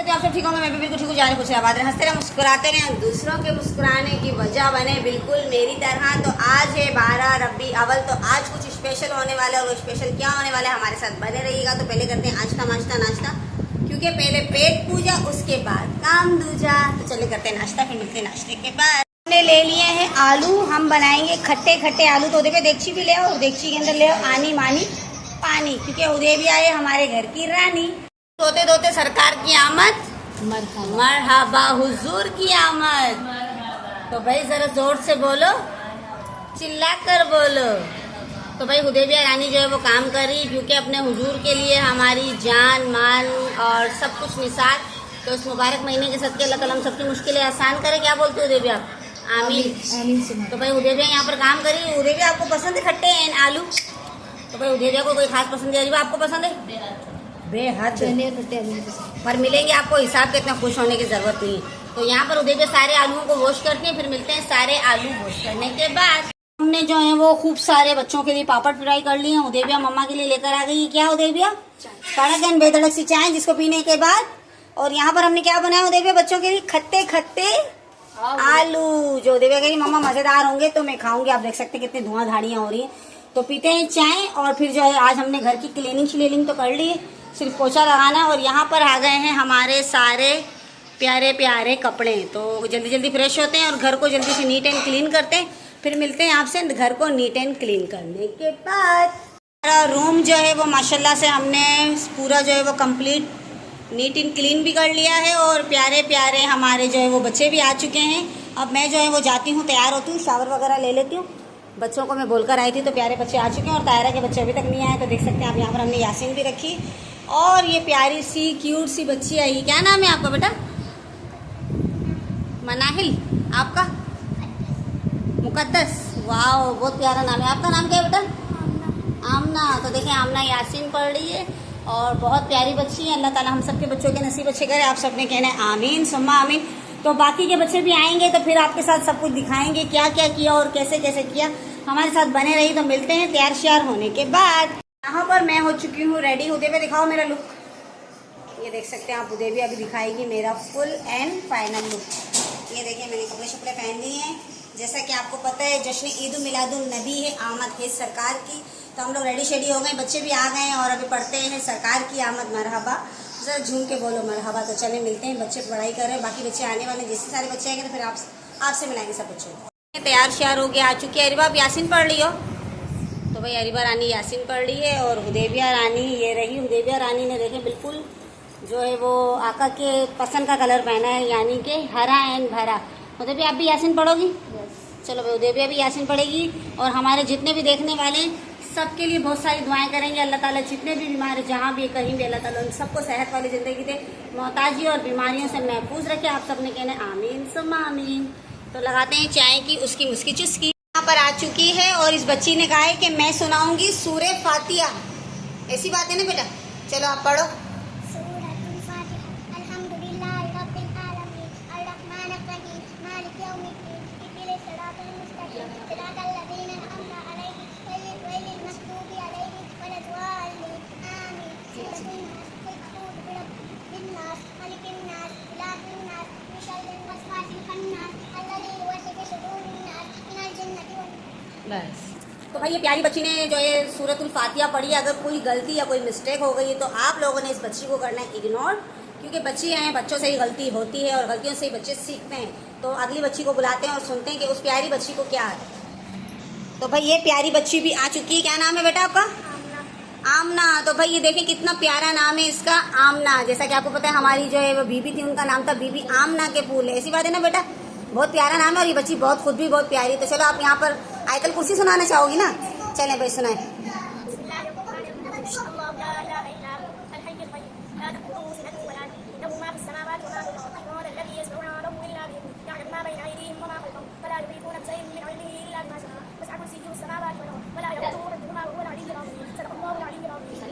करती हूँ आप सब ठीक होंगे, मैं भी बिल्कुल ठीक हूँ। जाने कुछ आबाद रहे, हंसते रहे, मुस्कुराते रहे, दूसरों के मुस्कुराने की वजह बने बिल्कुल मेरी तरह। तो आज है 12 रबी अव्वल, तो आज कुछ स्पेशल होने वाला है। और वो स्पेशल क्या होने वाला है, हमारे साथ बने रहिएगा। तो पहले करते हैं नाश्ता, क्योंकि पहले पेट पूजा उसके बाद काम दूजा। तो चले करते हैं नाश्ता, फिर मिलते हैं नाश्ते के बाद। हमने ले लिए हैं आलू, हम बनाएंगे खट्टे खट्टे आलू। तो देखिए देगची भी ले आओ, देगची के अंदर ले आओ आनी मानी पानी, क्योंकि उदय भी आए हमारे घर की रानी। धोते धोते सरकार की आमद, मरहबा हुजूर की आमद। तो भाई जरा जोर से बोलो, चिल्ला कर बोलो। तो भाई हुदैबिया रानी जो है वो काम कर रही, क्योंकि अपने हुजूर के लिए हमारी जान माल और सब कुछ निसार। तो इस मुबारक महीने के सदके अल्लाह ताला हम सबकी मुश्किलें आसान करे। क्या बोलते हो हुदैबिया? आमीन। तो भाई हुदैबिया यहाँ पर काम करी। हुदैबिया आपको पसंद है खट्टे एंड आलू? तो भाई हुदैबिया को कोई खास पसंद है? अरीबा आपको पसंद है? बेहद पर मिलेंगे आपको हिसाब के, इतना खुश होने की जरूरत नहीं है। तो यहाँ पर हुदैबिया सारे आलूओं को वॉश करते हैं, फिर मिलते हैं सारे आलू वॉश करने के बाद। हमने जो है वो खूब सारे बच्चों के लिए पापड़ फ्राई कर लिए हैं। हुदैबिया मम्मा के लिए लेकर आ गई। क्या हुदैबिया? कड़क एंड बेधड़क सी चाय, जिसको पीने के बाद। और यहाँ पर हमने क्या बनाया हुदैबिया बच्चों के लिए? खट्टे खट्टे आलू, जो हुदैबिया कही मम्मा मजेदार होंगे तो मैं खाऊंगी। आप देख सकते हैं कितनी धुआंधाड़ियां हो रही है। तो पीते हैं चाय, और फिर जो है आज हमने घर की क्लीनिंग तो कर ली है, सिर्फ पोछा लगाना है। और यहाँ पर आ गए हैं हमारे सारे प्यारे प्यारे कपड़े। तो जल्दी जल्दी फ्रेश होते हैं और घर को जल्दी से नीट एंड क्लीन करते हैं, फिर मिलते हैं आपसे घर को नीट एंड क्लीन करने के बाद। हमारा रूम जो है वो माशाल्लाह से हमने पूरा जो है वो कंप्लीट नीट एंड क्लीन भी कर लिया है। और प्यारे प्यारे हमारे जो है वो बच्चे भी आ चुके हैं। अब मैं जो है वो जाती हूँ, तैयार होती हूँ, शावर वगैरह ले लेती हूँ। बच्चों को मैं बोलकर आई थी, तो प्यारे बच्चे आ चुके हैं और तायरा के बच्चे अभी तक नहीं आए। तो देख सकते हैं आप, यहाँ पर हमने यासीन भी रखी और ये प्यारी सी क्यूट सी बच्ची आई। क्या नाम है आपका बेटा? मनाहिल। आपका? मुकद्दस। वाह, बहुत प्यारा नाम है। आपका नाम क्या है बेटा? आमना। तो देखिए आमना यासीन पढ़ रही है और बहुत प्यारी बच्ची है। अल्लाह ताला हम सबके बच्चों के नसीब अच्छे करे। आप सबने कहना है आमीन सुम्मा आमीन। तो बाकी के बच्चे भी आएंगे तो फिर आपके साथ सब कुछ दिखाएंगे, क्या क्या किया और कैसे कैसे किया। हमारे साथ बने रही। तो मिलते हैं तैयार श्यार होने के बाद। यहाँ पर मैं हो चुकी हूँ रेडी। हुदैबिया दिखाओ मेरा लुक। ये देख सकते हैं आप, हुदैबिया अभी दिखाएगी मेरा फुल एंड फाइनल लुक। ये देखिए मैंने कपड़े शपड़े पहन लिए हैं। जैसा कि आपको पता है जश्न ईद मिलादुन नबी है, आमद है सरकार की। तो हम लोग रेडी शेडी हो गए, बच्चे भी आ गए हैं और अभी पढ़ते हैं सरकार की आमद मरहबा। जरा झूम के बोलो मरहबा। तो चले मिलते हैं, बच्चे पढ़ाई कर रहे हैं, बाकी बच्चे आने वाले। जैसे सारे बच्चे आएंगे तो फिर आपसे मिलाएंगे सब बच्चों को। तैयार श्यार हो गया, आ चुकी है अरीबा। आप यासीन पढ़ ली हो? तो भाई अरीबा रानी यासीन पढ़ रही है और हुदैबिया रानी ये रही। हुदैबिया रानी ने देखे बिल्कुल जो है वो आका के पसंद का कलर पहना है, यानी कि हरा एंड भरा। हुदैबिया आप भी यासीन पढ़ोगी? चलो भाई हुदैबिया भी यासीन पढ़ेगी। और हमारे जितने भी देखने वाले सबके लिए बहुत सारी दुआएं करेंगे। अल्लाह ताला जितने भी बीमार जहाँ भी कहीं भी अल्लाह ताला उन सबको सेहत वाली ज़िंदगी दे, मोहताजी और बीमारियों से महफूज रखे। आप सबने कहना आमीन सुम्मा आमीन। तो लगाते हैं चाय की उसकी मुस्की चुस्की। यहाँ पर आ चुकी है और इस बच्ची ने कहा है कि मैं सुनाऊंगी सूरे फातिहा। ऐसी बात है ना बेटा? चलो आप पढ़ो। बस। तो भाई ये प्यारी बच्ची ने जो है सूरतुल फातिहा पढ़ी। अगर कोई गलती या कोई मिस्टेक हो गई है तो आप लोगों ने इस बच्ची को करना है इग्नोर, क्योंकि बच्ची हैं, बच्चों से ही गलती होती है और गलतियों से ही बच्चे सीखते हैं। तो अगली बच्ची को बुलाते हैं और सुनते हैं कि उस प्यारी बच्ची को क्या है। तो भाई ये प्यारी बच्ची भी आ चुकी है। क्या नाम है बेटा आपका? आमना। तो भाई ये देखें कितना प्यारा नाम है इसका, आमना। जैसा कि आपको पता है हमारी जो है वो बीबी थी, उनका नाम था बीबी आमना के फूल। ऐसी बात है ना बेटा? बहुत प्यारा नाम है और ये बच्ची बहुत खुद भी बहुत प्यारी। तो चलो आप यहाँ पर आयतल कुर्सी सुनाना चाहोगी ना? चले भाई सुनाए।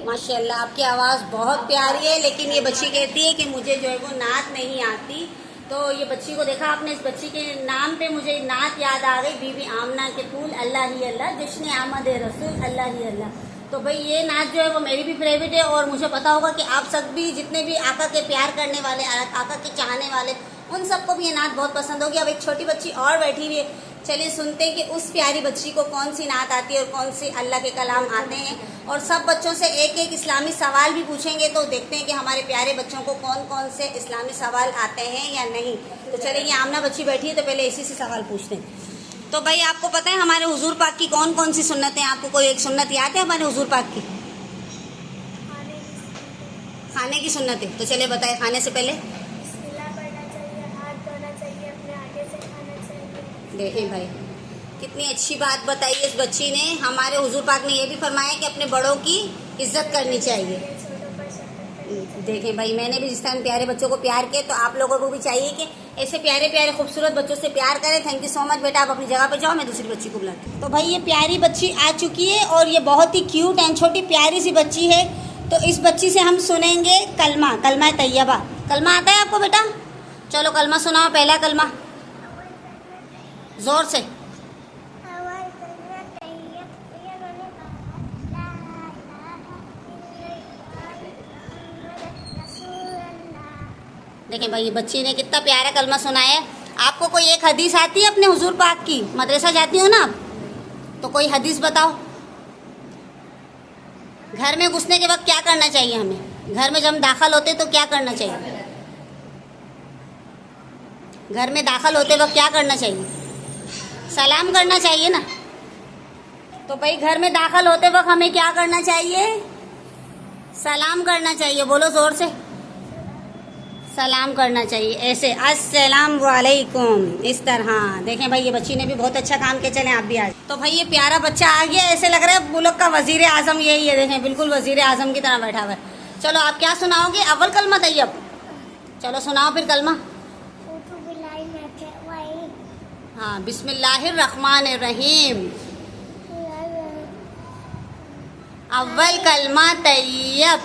माशाल्लाह आपकी आवाज़ बहुत प्यारी है, लेकिन ये बच्ची कहती है कि मुझे जो है वो नात नहीं आती। तो ये बच्ची को देखा आपने, इस बच्ची के नाम पे मुझे नात याद आ गई, बीबी आमना के फूल अल्लाह ही अल्लाह, जश्न आमद रसूल अल्लाह ही अल्लाह। तो भाई ये नाच जो है वो मेरी भी फेवरेट है, और मुझे पता होगा कि आप सब भी जितने भी आका के प्यार करने वाले, आका के चाहने वाले, उन सबको भी ये नाच बहुत पसंद होगी। अब एक छोटी बच्ची और बैठी हुई है, चलिए सुनते हैं कि उस प्यारी बच्ची को कौन सी नात आती है और कौन सी अल्लाह के कलाम आते हैं। और सब बच्चों से एक एक इस्लामी सवाल भी पूछेंगे, तो देखते हैं कि हमारे प्यारे बच्चों को कौन कौन से इस्लामी सवाल आते हैं या नहीं। तो चलिए ये आमना बच्ची बैठी है, तो पहले इसी से सवाल पूछते हैं। तो भाई आपको पता है हमारे हुजूर पाक की कौन कौन सी सुन्नतें हैं? आपको कोई एक सुन्नत याद है हमारे हुजूर पाक की? खाने की सुन्नत है, तो चलिए बताए। खाने से पहले देखें भाई कितनी अच्छी बात बताई इस बच्ची ने। हमारे हुजूर पाक ने ये भी फरमाया कि अपने बड़ों की इज्जत करनी चाहिए। देखें भाई, मैंने भी जिस टाइम प्यारे बच्चों को प्यार किया, तो आप लोगों को भी चाहिए कि ऐसे प्यारे प्यारे खूबसूरत बच्चों से प्यार करें। थैंक यू सो मच बेटा, आप अपनी जगह पे जाओ, मैं दूसरी बच्ची को बुलाती हूँ। तो भाई ये प्यारी बच्ची आ चुकी है, और ये बहुत ही क्यूट एंड छोटी प्यारी सी बच्ची है। तो इस बच्ची से हम सुनेंगे कलमा, कलमा तैयबा। कलमा आता है आपको बेटा? चलो कलमा सुनाओ, पहला कलमा जोर से। देखें भाई ये बच्ची ने कितना प्यारा कलमा सुनाया है। आपको कोई एक हदीस आती है अपने हुजूर पाक की? मदरसा जाती हो ना आप, तो कोई हदीस बताओ। घर में घुसने के वक्त क्या करना चाहिए हमें? घर में जब हम दाखिल होते तो क्या करना चाहिए? घर में दाखिल होते वक्त क्या करना चाहिए? सलाम करना चाहिए ना। तो भाई घर में दाखिल होते वक्त हमें क्या करना चाहिए? सलाम करना चाहिए। बोलो जोर से, सलाम करना चाहिए ऐसे, अस्सलाम वालेकुम, इस तरह। देखें भाई ये बच्ची ने भी बहुत अच्छा काम किया। चलें आप भी आज। तो भाई ये प्यारा बच्चा आ गया, ऐसे लग रहा है मुल्क का वजीर आजम यही है। देखें बिल्कुल वजीर आजम की तरह बैठा हुआ है। चलो आप क्या सुनाओगे? अव्वल कलमा तैयब। चलो सुनाओ फिर कलमा। हाँ, बिस्मिल्लाहिर्रहमानिर्रहीम। अव्वल कलमा तैयब।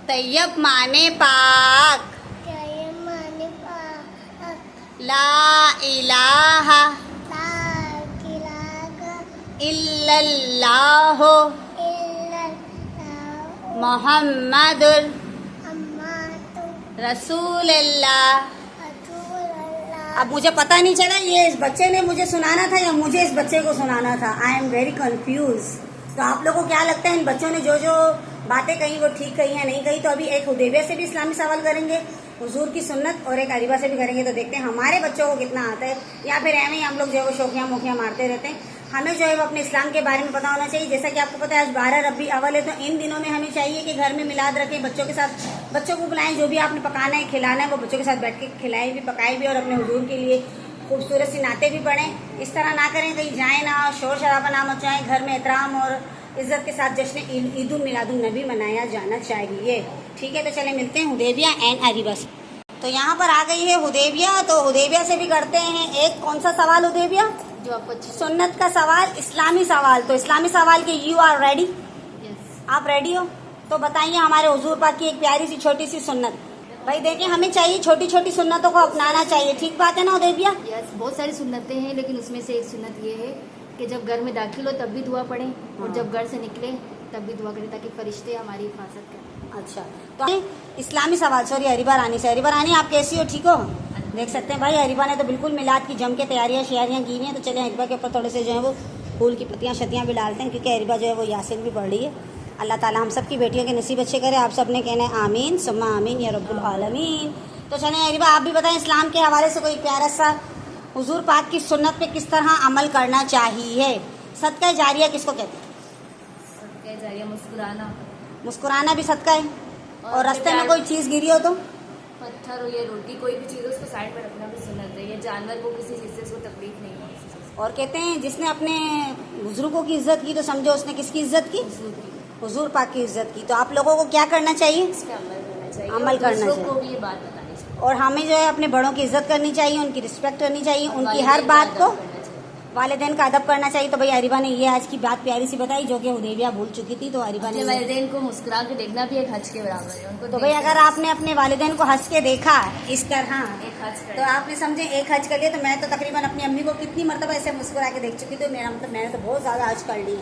तैयब माने पाक। ला इलाहा इल्लल्लाह मुहम्मदुर रसूलुल्लाह। अब मुझे पता नहीं चला ये इस बच्चे ने मुझे सुनाना था या मुझे इस बच्चे को सुनाना था। I am very confuse. तो आप लोगों को क्या लगता है इन बच्चों ने जो जो बातें कही वो ठीक कही या नहीं कही? तो अभी एक हुदैबिया से भी इस्लामी सवाल करेंगे, हुजूर की सुन्नत, और एक अरीबा से भी करेंगे। तो देखते हैं हमारे बच्चों को कितना आता है, या फिर ऐਵੇਂ ही हम लोग जो है वो शौकियाँ मोखियाँ मारते रहते हैं। हमें जो है वो अपने इस्लाम के बारे में पता होना चाहिए। जैसा कि आपको पता है आज 12 रबी अव्वल है, तो इन दिनों में हमें चाहिए कि घर में मिलाद रखें, बच्चों के साथ बच्चों को बुलाएं, जो भी आपने पकाना है खिलाना है वो बच्चों के साथ बैठ के खिलाएं भी पकाएं भी, और अपने हुजूर के लिए खूबसूरत सी नाते भी पढ़ें। इस तरह ना करें कहीं जाएँ ना, शोर शराबा ना मचाएं। घर में एहतराम और इज्जत के साथ जश्न ईद उल मिलादुन नबी मनाया जाना चाहिए। ठीक है, तो चले मिलते हैं हुदैबिया एंड अरीबा से। तो यहाँ पर आ गई है हुदैबिया, तो हुदैबिया से भी करते हैं एक कौन सा सवाल हुदैबिया? जो आपको सुन्नत का सवाल, इस्लामी सवाल। तो इस्लामी सवाल के यू आर रेडी? आप रेडी हो? तो बताइए हमारे हुजूर पाक की एक प्यारी सी छोटी सी सुन्नत। भाई देखिए हमें चाहिए छोटी छोटी सुन्नतों को अपनाना चाहिए। ठीक बात है ना हुदैबिया? यस, बहुत सारी सुन्नतें हैं, लेकिन उसमें से एक सुन्नत ये है कि जब घर में दाखिल हो तब भी दुआ पढ़ें, और जब घर से निकले तब भी दुआ करें, ताकि फरिश्ते हमारी हिफाजत करें। अच्छा, तो इस्लामी सवाल। सॉरी अरीबा रानी से। अरीबा रानी आप कैसी हो? ठीक हो? देख सकते हैं भाई अरीबा ने तो बिल्कुल मिलाद की जम के तैयारियां शियारियां की हुई हैं। तो चले अरीबा के ऊपर थोड़े से जो है वो फूल की पत्तियां शतियां भी डालते हैं, क्योंकि अरीबा जो है वो यासीन भी पढ़ रही है। अल्लाह ताला हम सब की बेटियों के नसीब अच्छे करे। आप सब ने कहना है आमीन सुम्मा आमीन या रब्बुल आलमीन। तो चले अरीबा आप भी बताएं इस्लाम के हवाले से कोई प्यारा सा हुजूर पाक की सुन्नत पे किस तरह अमल करना चाहिए। सदका जारिया किसको कहते हैं? सदका जारिया मुस्कुराना। मुस्कुराना भी सदका है। और रास्ते में कोई चीज़ गिरी हो तो? पत्थर हो या रोटी, कोई भी चीज़ हो उसको साइड में रखना भी सुन्नत है। या जानवर को किसी चीज़ से उसको तकलीफ नहीं हो। और कहते हैं जिसने अपने बुजुर्गों की इज्जत की तो समझो उसने किसकी इज्जत की? हुजूर पाक की इज्जत की। तो आप लोगों को क्या करना चाहिए? इस पे अमल करना चाहिए, अमल करना दूसरों चाहिए। को भी ये बात बतानी चाहिए। और हमें जो है अपने बड़ों की इज्जत करनी चाहिए, उनकी रिस्पेक्ट करनी चाहिए, उनकी हर बात को वालिदैन का अदब करना चाहिए। तो भाई अरिबा ने ये आज की बात प्यारी सी बताई जो कि हुदैबिया भूल चुकी थी। तो अरिबा ने वालिदैन को मुस्कुरा के देखना भी एक हज के बराबर है उनको। तो भाई अगर आपने अपने वालिदैन को हंस के देखा इस तरह एक हज तो आपने समझे एक हज कर लिया। तो मैं तो तकरीबन अपनी अम्मी को कितनी मरतबा ऐसे मुस्कुरा के देख चुकी थी। मेरा मतलब मैंने तो बहुत ज़्यादा हज कर ली।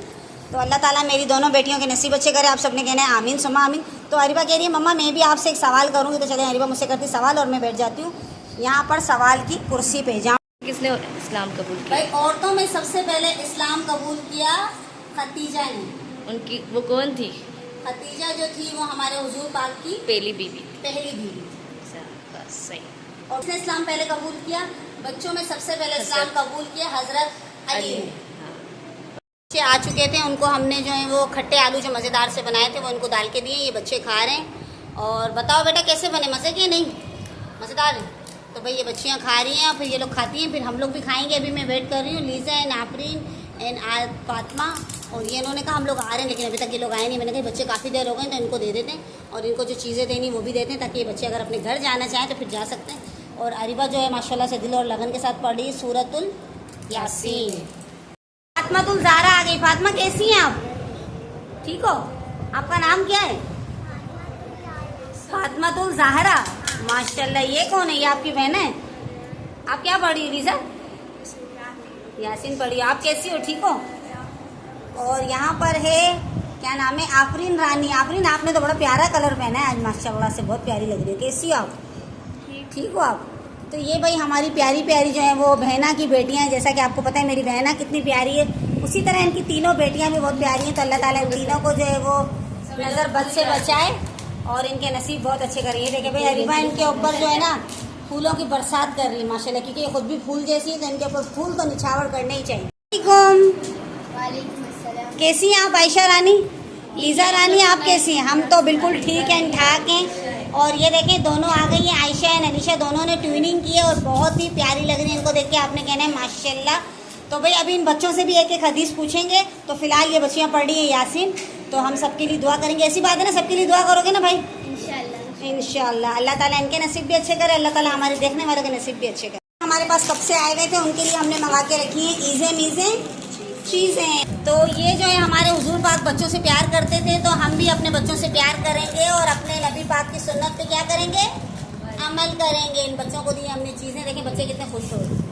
तो अल्लाह ताला मेरी दोनों बेटियों के नसीब अच्छे करे। आप सबने कहना है आमीन सुमा आमीन। तो अरिबा कह रही है मम्मा मैं भी आपसे एक सवाल करूँगी। तो चले अरिबा मुझसे करती सवाल और मैं बैठ जाती हूँ यहाँ पर सवाल की कुर्सी पे। जहाँ किसने इस्लाम कबूल किया? भाई औरतों में सबसे पहले इस्लाम कबूल किया खतीजा ने। उनकी वो कौन थी? खतीजा जो थी वो हमारे हुजूर पाक की पहली बीवी। पहली बीवी। बस सही। और उसने इस्लाम पहले कबूल किया। बच्चों में सबसे पहले इस्लाम कबूल किया हजरत अली ने। बच्चे आ चुके थे उनको हमने जो है वो खट्टे आलू जो मज़ेदार से बनाए थे वो उनको डाल के दिए। ये बच्चे खा रहे हैं। और बताओ बेटा कैसे बने, मज़े के नहीं मज़ेदार है? तो भाई ये बच्चियाँ खा रही हैं फिर ये लोग खाती हैं फिर हम लोग भी खाएंगे। अभी मैं वेट कर रही हूँ Liza and Afreen and Fatima और ये इन्होंने कहा हम लोग आ रहे हैं लेकिन अभी तक ये लोग आए नहीं। मैंने कहा बच्चे काफ़ी देर हो गए तो इनको दे देते हैं और इनको जो चीज़ें देनी वो भी देते हैं ताकि ये बच्चे अगर अपने घर जाना चाहें तो फिर जा सकते हैं। और अरिबा जो है माशाल्लाह से दिल और लगन के साथ पढ़ रही सूरतुल यासीन। फातिमातुल ज़हरा आ गई। फातिमा कैसी हैं आप? ठीक हो? आपका नाम क्या है? फातिमातुल ज़हरा माशाल्लाह। ये कौन है? ये आपकी बहन है? आप क्या पढ़ी हो लीज़ा? यासीन पढ़ी। आप कैसी हो, ठीक हो? और यहाँ पर है क्या नाम है आफरीन रानी। आफरीन आपने तो बड़ा प्यारा कलर पहना है आज माशाल्लाह से, बहुत प्यारी लग रही है। कैसी हो आप? ठीक हो आप? तो ये भाई हमारी प्यारी प्यारी जो है वो बहना की बेटियां हैं। जैसा कि आपको पता है मेरी बहना कितनी प्यारी है उसी तरह इनकी तीनों बेटियां भी बहुत प्यारी हैं। तो अल्लाह ताला इन तीनों को जो है वो नज़र बद से बचाए और इनके नसीब बहुत अच्छे करें। ये देखे भाई अरिबा इनके ऊपर जो है ना फूलों की बरसात कर रही है माशाल्लाह क्योंकि ये खुद भी फूल जैसी है तो इनके ऊपर फूल तो निछावर करने ही चाहिए। कैसी हैं आप आयशा रानी? लीज़ा रानी आप कैसी हैं? हम तो बिल्कुल ठीक हैं ठाक हैं। और ये देखें दोनों आ गई हैं आयशा एंड अनीशा, दोनों ने ट्यूनिंग की है और बहुत ही प्यारी लग रही है। इनको देख के आपने कहना है माशाल्लाह। तो भाई अभी इन बच्चों से भी एक एक हदीस पूछेंगे। तो फिलहाल ये बच्चियाँ पढ़ रही है यासीन तो हम सबके लिए दुआ करेंगे। ऐसी बात है ना सबके लिए दुआ करोगे ना भाई? इंशाल्लाह। अल्लाह ताला इनके नसीब भी अच्छे करे, अल्लाह ताला हमारे देखने वालों के नसीब भी अच्छे करे। हमारे पास कब से आए गए थे उनके लिए हमने मंगा के रखी है ईज़े मीज़े चीज़ें। तो ये जो है हमारे हुजूर पाक बच्चों से प्यार करते थे तो हम भी अपने बच्चों से प्यार करेंगे और अपने नबी पाक की सुन्नत पे क्या करेंगे? अमल करेंगे। इन बच्चों को दी हमने चीज़ें, देखें बच्चे कितने खुश हो रहे हैं।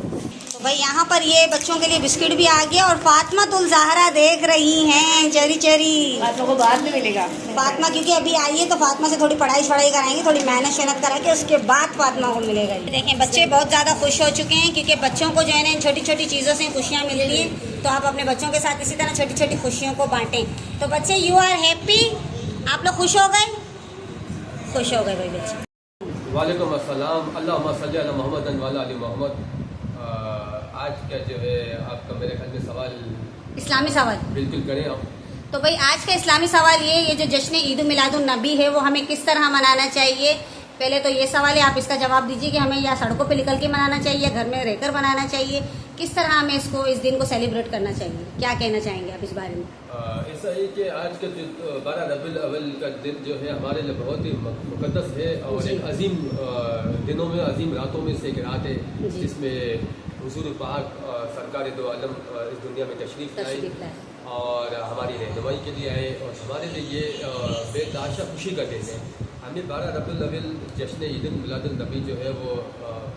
तो भाई यहाँ पर ये बच्चों के लिए बिस्किट भी आ गया और फातिमातुल ज़हरा देख रही हैं चरी चरी। फातिमा को बाद में मिलेगा। फातिमा क्योंकि अभी आई है तो फातिमा से थोड़ी पढ़ाई कराएंगे, थोड़ी मेहनत शहनत करा के उसके बाद फातिमा को मिलेगा। देखें बच्चे बहुत ज़्यादा खुश हो चुके हैं क्योंकि बच्चों को जो है ना इन छोटी छोटी चीज़ों से खुशियाँ मिल रही हैं। तो आप अपने बच्चों के साथ इसी तरह छोटी छोटी खुशियों को बांटें। तो बच्चे यू आर हैप्पी? आप लोग खुश हो गए? खुश हो गए भाई बच्चे। वालेकुम अस्सलाम। अल्लाहुम्मा सल्ली अला मुहम्मद व अला आलि मोहम्मद। आज का जो है आपका मेरे ख्याल में सवाल इस्लामी सवाल बिल्कुल करें आप। तो भाई आज का इस्लामी सवाल ये जो जश्न ईद मिलादुन नबी है वो हमें किस तरह मनाना चाहिए। पहले तो ये सवाल है, आप इसका जवाब दीजिए कि हमें या सड़कों पे निकल के मनाना चाहिए या घर में रहकर मनाना चाहिए, किस तरह हमें इसको इस दिन को सेलिब्रेट करना चाहिए, क्या कहना चाहेंगे आप इस बारे में? ऐसा है कि आज का जो 12 रबीउल अव्वल का दिन जो है हमारे लिए बहुत ही मुक़द्दस है और एक अजीम दिनों में अजीम रातों में से एक रात है जिसमें हुजूर पाक सरकार दो आलम इस दुनिया में तशरीफ़ लाए और हमारी रहनुमाई के लिए आए और हमारे लिए ये बेतहाशा खुशी का दिन है। हमें 12 रबीउल अव्वल जश्न ईद मिलादुन नबी जो है वो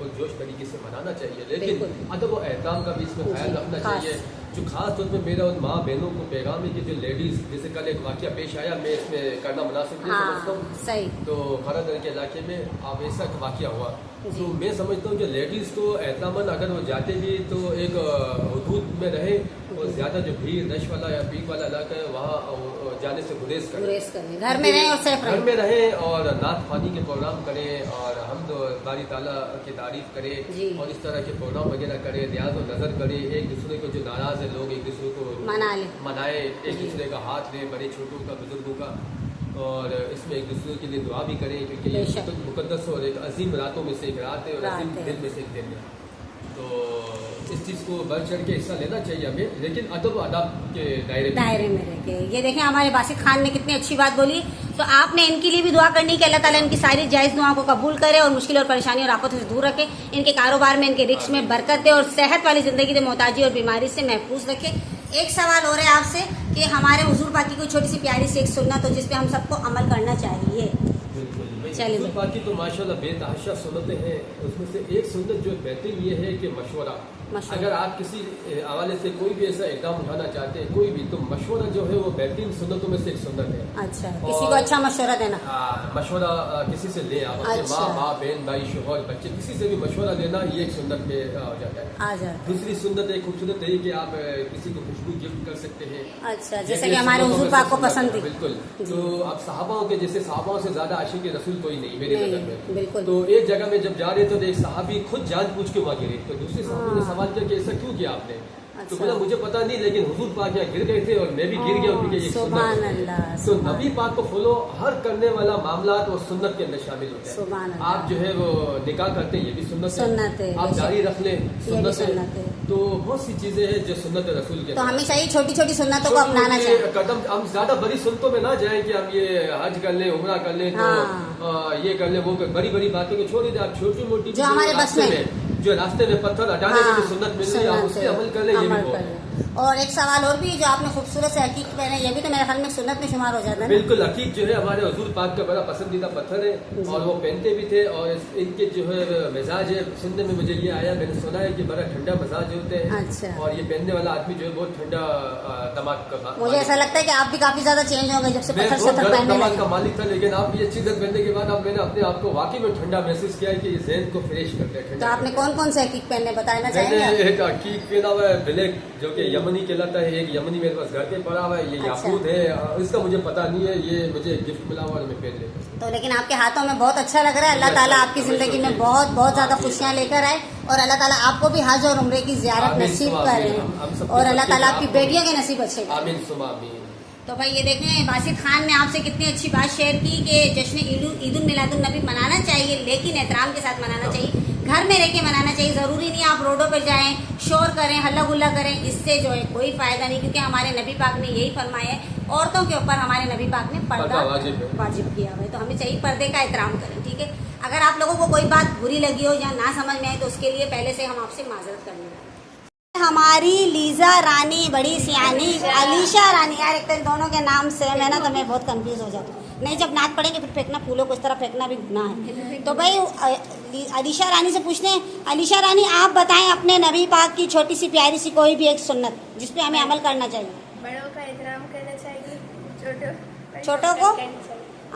पुरजोश तरीके से मनाना चाहिए, लेकिन अदब और एहतराम का भी इसमें ख्याल रखना चाहिए। जो खास तौर पर मेरा उन माँ बहनों को पैगाम है कि जो लेडीज़, जैसे कल एक वाक़या पेश आया, मैं इसमें करना मुनासिब नहीं समझता हूँ। सही। तो खरादर के इलाके में अब ऐसा वाक़या हुआ तो मैं समझता हूँ कि लेडीज़ को एहतरामन अगर वो जाते भी तो एक हदूद में रहे और ज़्यादा जो भीड़ रश वाला या पीक वाला इलाका है वहाँ जाने से गुरेज करें, घर में रहें और सेफ घर में रहें और नात खानी के प्रोग्राम करें और हम तो बारी ताला की तारीफ करें और इस तरह के प्रोग्राम वगैरह करें, रियाज और नज़र करें। एक दूसरे को जो नाराज़ है लोग एक दूसरे को मनाएं, एक दूसरे का हाथ लें, बड़े छोटों का बुजुर्गों का, और इसमें एक दूसरे के लिए दुआ भी करें क्योंकि ये मुकद्दस और एक अजीम रातों में से एक रात है और अजीम दिन में से एक दिन है। तो इस चीज़ को बढ़ चढ़ के हिस्सा लेना चाहिए हमें, लेकिन अदब आदाब के दायरे में रह के। ये देखें हमारे बासित खान ने कितनी अच्छी बात बोली। तो आपने इनके लिए भी दुआ करनी कि अल्लाह ताला इनकी सारी जायज़ दुआओं को कबूल करे और मुश्किल और परेशानी और आफतों से दूर रखे, इनके कारोबार में, इनके रिस्क में बरकत दे और सेहत वाली ज़िंदगी दे, मोहताजी और बीमारी से महफूज रखे। एक सवाल हो रहा है आपसे कि हमारे हुजूर पाक की कोई छोटी सी प्यारी सी एक सुन्नत हो जिस पे हम सबको अमल करना चाहिए। चलिए, हुजूर पाक की तो माशाल्लाह बेतहाशा सुन्नतें हैं। उसमें से एक सुन्नत जो बेहतरीन ये है कि मशवरा, अगर आप किसी हवाले से कोई भी ऐसा इक़दाम उठाना चाहते हैं कोई भी, तो मशवरा जो है वो बेहतरीन सुन्नतों में से एक सुन्नत है। अच्छा, किसी को अच्छा मशवरा देना। मशवरा किसी से ले, आप अपने माँ बाप, बहन भाई, शोहर, बच्चे, किसी से भी मशवरा लेना, ये एक सुन्नत में हो जाता है। दूसरी सुन्नत एक खूबसूरत है कि आप किसी को खुशबू गिफ्ट कर सकते हैं। अच्छा, जैसे कि हमारे हुजूर पाक को पसंद है। बिल्कुल। तो अब सहाबाओं के जैसे सहाबाओं से ज्यादा आशिक रसूल कोई नहीं मेरी नजर में। बिल्कुल। तो एक जगह में जब जा रहे थे तो एक सहाबी खुद जान पूछ के वहाँ गिरे, तो दूसरे सहाबी ने सवाल किया कि ऐसा क्यों किया आपने? तो बोला मुझे पता नहीं, लेकिन हुजूर पाक यहाँ गिर गए थे और मैं भी गिर गया। तो नबी पाक को फॉलो हर करने वाला मामला और सुन्नत के अंदर शामिल होते हैं। आप जो है वो निकाह करते हैं, ये भी सुन्नत है। आप जारी रख लें, सुन्नत है। तो बहुत सी चीजें हैं जो सुन्नत रसूल के, तो हमें चाहिए छोटी छोटी सुन्नतों को अपनाना चाहिए। कदम हम ज्यादा बड़ी सुन्नतों में ना जाए कि हम ये हज कर ले, उमरा कर ले, तो ये कर ले, वो बड़ी बड़ी बातों को छोड़ दीजिए। आप छोटी मोटी जो हमारे बस में, जो रास्ते में पत्थर हटाने की सुन्नत मिल रही है, आप उससे अमल कर ले, ये भी बहुत। और एक सवाल और भी, जो आपने खूबसूरत से हकीक पहने, ये भी तो मेरे ख्याल में सुन्नत में शुमार हो जाता है। बिल्कुल, हकीक जो है हमारे हुजूर पाक का बड़ा पसंदीदा पत्थर है और वो पहनते भी थे। और इनके जो है मिजाज है, सुनने में मुझे ये आया, मैंने सुना है कि बड़ा ठंडा मिजाज होते हैं। अच्छा। और ये पहनने वाला आदमी जो है बहुत ठंडा दिमाग का। मुझे ऐसा लगता है कि आप भी काफी ज्यादा चेंज हो गए जब से पत्थर दिमाग का मालिक था, लेकिन आप ये चीज पहनने के बाद मैंने अपने आप को वाकई में ठंडा महसूस किया कि जहन को फ्रेश करते हैं। तो आपने कौन कौन से हकीक पहनने बताना चाहिए? एक हकीक पहना हुआ है ब्लैक, जो कि यमनी कहलाता है। एक यमनी मेरे पास घर पे पड़ा हुआ है, ये याकूत है, इसका मुझे पता नहीं है, ये मुझे गिफ्ट मिला हुआ है, मैं पहन लेता हूं। तो लेकिन आपके हाथों में बहुत अच्छा लग रहा है। अल्लाह ताला आपकी जिंदगी में बहुत बहुत ज्यादा खुशियां लेकर आए और अल्लाह ताला आपको भी हज और उम्रे की जियारत नसीब करे और अल्लाह ताला आपकी बेटियों के नसीब अच्छे करे। आमीन सुमा आमीन। तो भाई ये देखें, बासित खान ने आपसे कितनी अच्छी बात शेयर की कि जश्न ईद उल मिलादुन नबी मनाना चाहिए, लेकिन एहतराम के साथ मनाना चाहिए, घर में रह के मनाना चाहिए। ज़रूरी नहीं आप रोडों पर जाएं, शोर करें, हल्ला गुल्ला करें, इससे जो है कोई फ़ायदा नहीं। क्योंकि हमारे नबी पाक ने यही फरमाया है, औरतों के ऊपर हमारे नबी पाक ने पर्दा वाजिब किया हुआ है। तो हमें चाहिए पर्दे का एहतराम करें, ठीक है। अगर आप लोगों को कोई बात बुरी लगी हो या ना समझ में आए तो उसके लिए पहले से हम आपसे माजरत कर लेंगे। हमारी लीजा रानी बड़ी सियानी, अलीशा रानी, यार एक तो दोनों के नाम सेम है ना, तो मैं बहुत कंफ्यूज हो जाती हूँ। नहीं, जब नात पढ़ेंगे फिर फेंकना, फूलों को इस तरह फेंकना भी गुनाह है। तो भाई अलीशा रानी से पूछते हैं, अलीशा रानी आप बताएं अपने नबी पाक की छोटी सी प्यारी सी कोई भी एक सुन्नत जिसपे हमें अमल करना चाहिए। बड़ों का एहतराम करना चाहिए, छोटों को।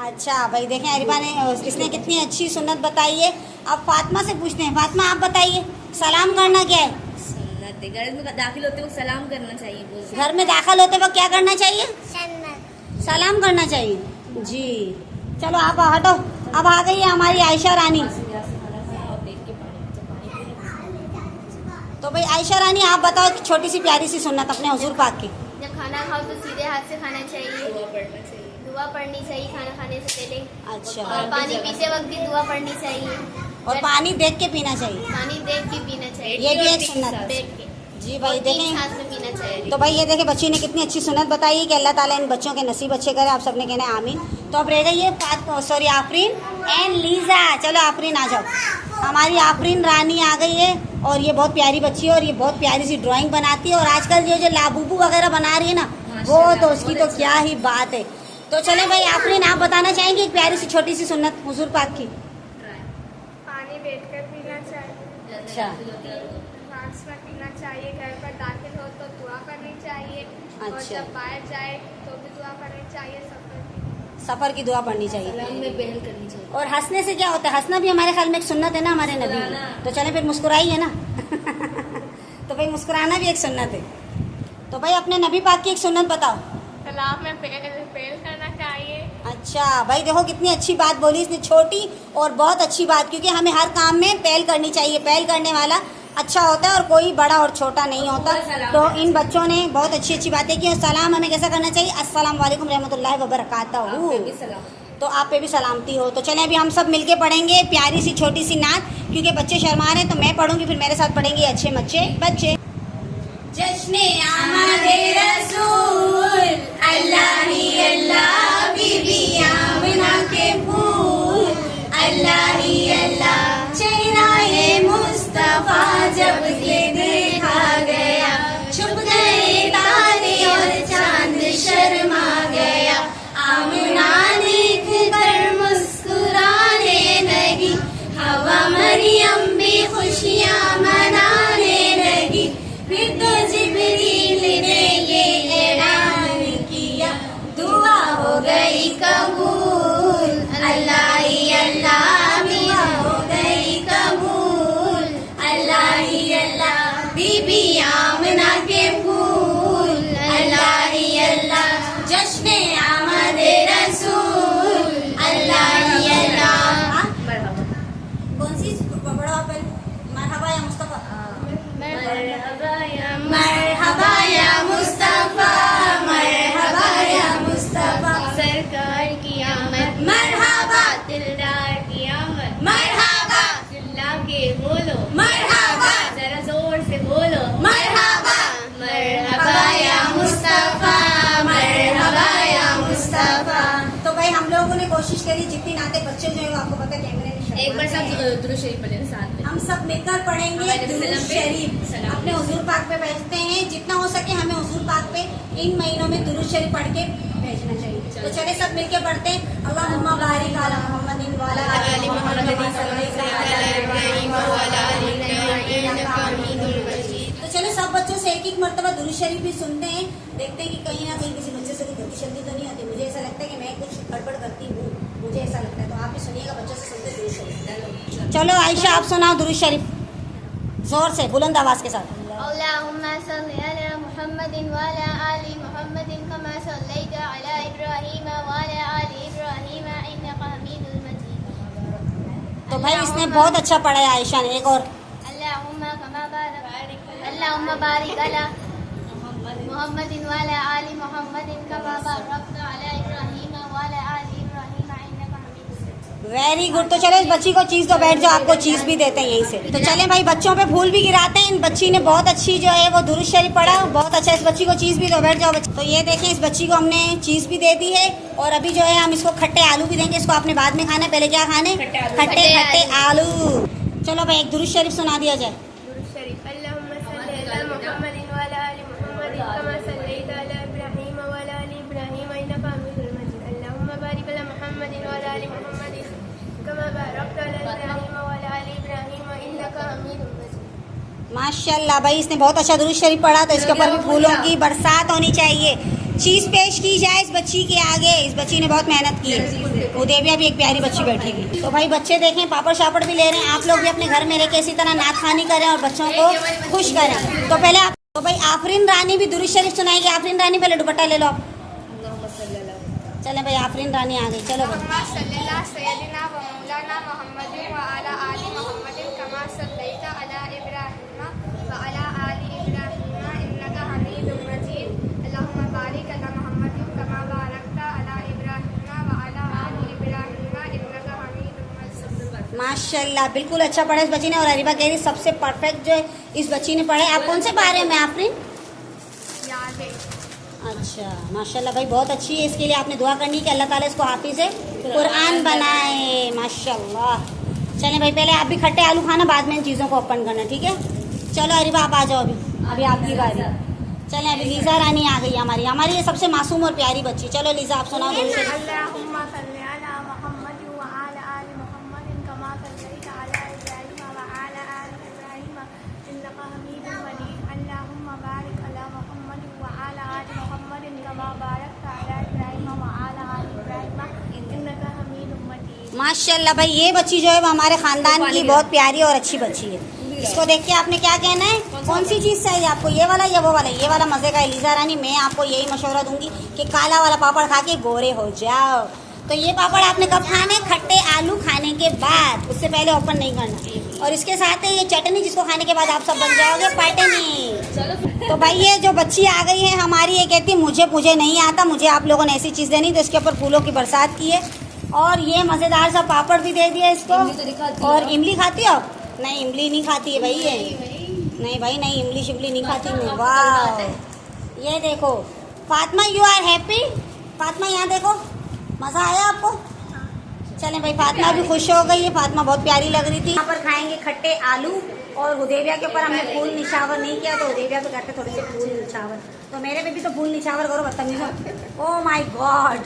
अच्छा भाई देखें, अरिबा ने इसने कितनी अच्छी सुन्नत बताई है। अब फातिमा से पूछते हैं, फातिमा आप बताइए सलाम करना क्या है? घर में दाखिल होते वक्त सलाम करना चाहिए। घर में दाखिल होते वक्त क्या करना चाहिए? सलाम करना चाहिए जी। चलो आप हटो, अब आ गई है हमारी आयशा रानी। तो भाई आयशा रानी आप बताओ कि छोटी सी प्यारी सी सुन्नत अपने हुजूर पाक की। जब खाना खाओ तो सीधे हाथ से खाना चाहिए, दुआ पढ़नी चाहिए खाना खाने से पहले। अच्छा। और पानी पीते वक्त भी दुआ पढ़नी चाहिए और पानी देख के पीना चाहिए। पानी देख के पीना चाहिए, ये भी एक सुन्नत देख के जी। भाई देखें, हाथ में पीना चाहिए। तो भाई ये देखें, बच्ची ने कितनी अच्छी सुन्नत बताई है कि अल्लाह ताला इन बच्चों के नसीब अच्छे करे। आप सबने कहना है आमीन। तो अब रह गई है सॉरी आफरीन एंड लीजा। चलो आफरीन आ जाओ। हमारी आफरीन रानी आ गई है और ये बहुत प्यारी बच्ची है और ये बहुत प्यारी सी ड्राइंग बनाती है। और आजकल जो लाबूबू वगैरह बना रही है ना, वो तो उसकी तो क्या ही बात है। तो चले भाई आफरीन आप बताना चाहेंगे एक प्यारी सी छोटी सी सुन्नत हुजूर पाक की? पानी बैठकर पीना चाहिए। अच्छा। सांस में पीना चाहिए। घर पर दाखिल हो तो दुआ करनी चाहिए। अच्छा। और जब बाहर जाए तो भी दुआ करनी चाहिए। सफर की दुआ पढ़नी चाहिए में पहल करनी चाहिए। और हंसने से क्या होता है? हंसना भी हमारे ख्याल में एक सुन्नत है ना हमारे नबी की। तो चले फिर मुस्कुराइए ना। तो भाई मुस्कुराना भी एक सुन्नत है। तो भाई अपने नबी पाक की एक सुन्नत बताओ। तालाब में पहल करना चाहिए। अच्छा भाई देखो कितनी अच्छी बात बोली इसने, छोटी और बहुत अच्छी बात, क्योंकि हमें हर काम में पहल करनी चाहिए। पहल करने वाला अच्छा होता है और कोई बड़ा और छोटा नहीं होता। तो इन बच्चों ने बहुत अच्छी अच्छी बातें की। और सलाम हमें कैसा करना चाहिए? अस्सलाम वालेकुम रहमतुल्लाहि व बरकातहू। तो आप पे भी सलामती हो। तो चलें अभी हम सब मिलके पढ़ेंगे प्यारी सी छोटी सी नात, क्योंकि बच्चे शर्मा रहे हैं तो मैं पढ़ूंगी, फिर मेरे साथ पढ़ेंगे अच्छे मच्छे बच्चे। जश्ने आमदे रसूल अल्लाह ही अल्लाह, बीबी आमना के फूल अल्लाह ही अल्लाह, चेहरा-ए मुस्तफा जब से देखा गया, छुप गए तारे और चांद शर्मा गया, आमना देख कर मुस्कुराने लगी, हवा मरियम भी खुशियाँ मनाने लगी, फिर तो जिब्रील ने ये ऐलान किया, दुआ हो गई कबूल अल्लाह ही अल्लाह, दुआ हो गई कबूल अल्लाह ही अल्लाह, बीबी आमना के फूल अल्लाह ही अल्लाह, जश्ने आमदे रसूल अल्लाह ही अल्लाह। कौन सी पढ़ो आप? मरहबा या मुस्तफा? मरहबा या मुस्तफा, मरहबा या मुस्तफा, सरकार की आमद, मरहबा दिलदार की आमद, मरहबा चिल्ला के बोलो, मरहबा जरा जोर से बोलो, मरहबा मरहबा या मुस्तफा, मरहबा या मुस्तफा। तो भाई हम लोगों ने कोशिश करी जितनी नाते बच्चे जो है वो आपको पता है कैमरे में शर्मा एक बार सब रहे हैं। दुरूद शरीफ पढ़े साथ में। हम सब मिलकर पढ़ेंगे हमारे दुरूद सलाम पे शरीफ, सलाम। अपने हुजूर पाक पे भेजते हैं, जितना हो सके हमें हुजूर पाक पे इन महीनों में दुरूद शरीफ पढ़ के भेजना चाहिए। तो चले सब मिलके पढ़ते हैं, अल्लाहुम्मा बारिक अला मुहम्मदिन व अला आलि मुहम्मद कमा सल्लैता अला इब्राहीम व अला आलि इब्राहीम इन्नका हमीदुल मजीद। तो चलो सब बच्चों से एक एक मर्तबा दुरूद शरीफ भी सुनते हैं, देखते हैं कि कहीं ना कहीं किसी बच्चे से कोई गलती शल्ती तो नहीं आती। मुझे ऐसा लगता है कि मैं कुछ गड़बड़ करती हूँ, मुझे ऐसा लगता है। तो आप भी सुनिएगा बच्चों से सुनते दुरूद शरीफ। चलो आयशा आप सुनाओ दुरूद शरीफ जोर से बुलंद आवाज के साथ। अल्लाहुम्मा सल्लि अला मुहम्मदिन व अला आलि मुहम्मदिन कमा सल्लैता अला इब्राहीम व अला आलि इब्राहीम इन्नका हमीदुल मजीद। तो भाई इसने बहुत अच्छा पढ़ा है आयशा ने। एक और अल्लाहुम्मा बारिक अला मुहम्मदिन व अला आलि मुहम्मदिन कमा बारकता अला इब्राहीम व अला आलि इब्राहीम इन्नका हमीदुल मजीद। Very good. तो चलो इस बच्ची को चीज तो बैठ जाओ, आपको चीज भी देते हैं यहीं से। तो चलें भाई बच्चों पे फूल भी गिराते हैं। इन बच्ची ने बहुत अच्छी जो है वो दुरूद शरीफ पढ़ा, बहुत अच्छा। इस बच्ची को चीज भी दो, बैठ जाओ बच्ची। तो ये देखें इस बच्ची को हमने चीज भी दे दी है, और अभी जो है हम इसको खट्टे आलू भी देंगे। इसको आपने बाद में खाना है, पहले क्या खाने? खट्टे खट्टे आलू। चलो भाई एक दुरूद शरीफ सुना दिया जाए। दुरूद शरीफ। अल्लाहुम्मा सल्लि अला मुहम्मदिन व अला आलि मुहम्मदिन कमा सल्लैता अला इब्राहीम व अला आलि इब्राहीम इन्नका हमीदुल मजीद। अल्लाहुम्मा बारिक अला मुहम्मदिन व अला आलि मुहम्मदिन कमा बारकता अला इब्राहीम व अला आलि इब्राहीम इन्नका हमीदुल मजीद। माशाल्लाह भाई इसने बहुत अच्छा दुरूद शरीफ पढ़ा। तो इसके ऊपर भी फूलों की बरसात होनी चाहिए। चीज पेश की जाए इस बच्ची के आगे। इस बच्ची ने बहुत मेहनत की है। उदेबिया भी एक प्यारी बच्ची बैठेगी। तो भाई बच्चे देखें पापड़ शापड़ भी ले रहे हैं। आप लोग भी अपने घर में रह के इसी तरह नात खानी करें और बच्चों को खुश करें। तो पहले आप तो भाई आफरीन रानी भी दुरूद शरीफ सुनाएगी। आफरीन रानी पहले दुपट्टा ले लो आप। चले भाई आफरीन रानी आ गई। चलो भाई सल्लल्लाहु सय्यदना व मौलाना मुहम्मदिन व अला आलि मुहम्मदिन कमा सल्लैता अला इब्राहीम व अला आलि इब्राहीम इन्नका हमीदुम मजीद। अल्लाहुम्मा बारिक अला मुहम्मदिन कमा बारकता अला इब्राहीम व अला आलि इब्राहीम इन्नका हमीदुम मजीद। माशाल्लाह बिल्कुल अच्छा पढ़ा इस बच्ची ने। और अरीबा कह रही सबसे परफेक्ट जो है इस बच्ची ने पढ़ा है। आप कौन से बारे में आफरीन? याद है। अच्छा माशाल्लाह भाई बहुत अच्छी है। इसके लिए आपने दुआ करनी कि अल्लाह ताला इसको हाफिज़ कुरान बनाए। माशाल्लाह। चलें भाई पहले आप भी खट्टे आलू खाना, बाद में इन चीज़ों को ओपन करना, ठीक है? चलो अरीबा आप आ जाओ अभी आपकी बारी। चलें अभी लीज़ा रानी आ गई हमारी ये सबसे मासूम और प्यारी बच्ची। चलो लीज़ा आप सुनाओ दुरूद शरीफ। अल्लाहुम्मा सल्लि अला मुहम्मदिन व अला आलि मुहम्मदिन कमा सल्लैता अला इब्राहीम व अला आलि इब्राहीम इन्नका हमीदुम मजीद। अल्लाहुम्मा बारिक अला मुहम्मदिन व अला आलि मुहम्मदिन कमा बारकता अला इब्राहीम व अला आलि इब्राहीम इन्नका हमीदुम मजीद। माशाल्लाह भाई ये बच्ची जो है वो हमारे खानदान की बहुत प्यारी और अच्छी बच्ची है। इसको देख के आपने क्या कहना है? कौन सी चीज़ चाहिए आपको? ये वाला या वो वाला? ये वाला मज़े का है लीज़ा रानी। मैं आपको यही मशवरा दूंगी कि काला वाला पापड़ खा के गोरे हो जाओ। तो ये पापड़ आपने कब खाने? खट्टे आलू खाने के बाद, उससे पहले ओपन नहीं करना। और इसके साथ है ये चटनी जिसको खाने के बाद आप सब बन जाओगे पटनी। तो भाई ये जो बच्ची आ गई है हमारी, ये कहती मुझे नहीं आता, मुझे आप लोगों ने ऐसी चीज़ देनी। तो इसके ऊपर फूलों की बरसात की है और ये मजेदार सा पापड़ भी दे दिया इसको। इमली तो दिखाती है। और इमली खाती हो आप? नहीं, इमली नहीं खाती है भाई ये। नहीं भाई नहीं, इमली शिमली नहीं खाती मैं। वाह, ये देखो Fatima, you are happy? Fatima यहाँ देखो, मज़ा आया आपको? चलें भाई, फातिमा भी खुश हो गई है। फातिमा बहुत प्यारी लग रही थी। यहाँ पर खाएंगे खट्टे आलू, और हुदैबिया के ऊपर हमने फूल निछावर नहीं किया, तो हुदैबिया को कहते थोड़े से फूल निछावर। तो मेरे पे भी तो फूल निछावर करो बदतमीजों। Oh my God.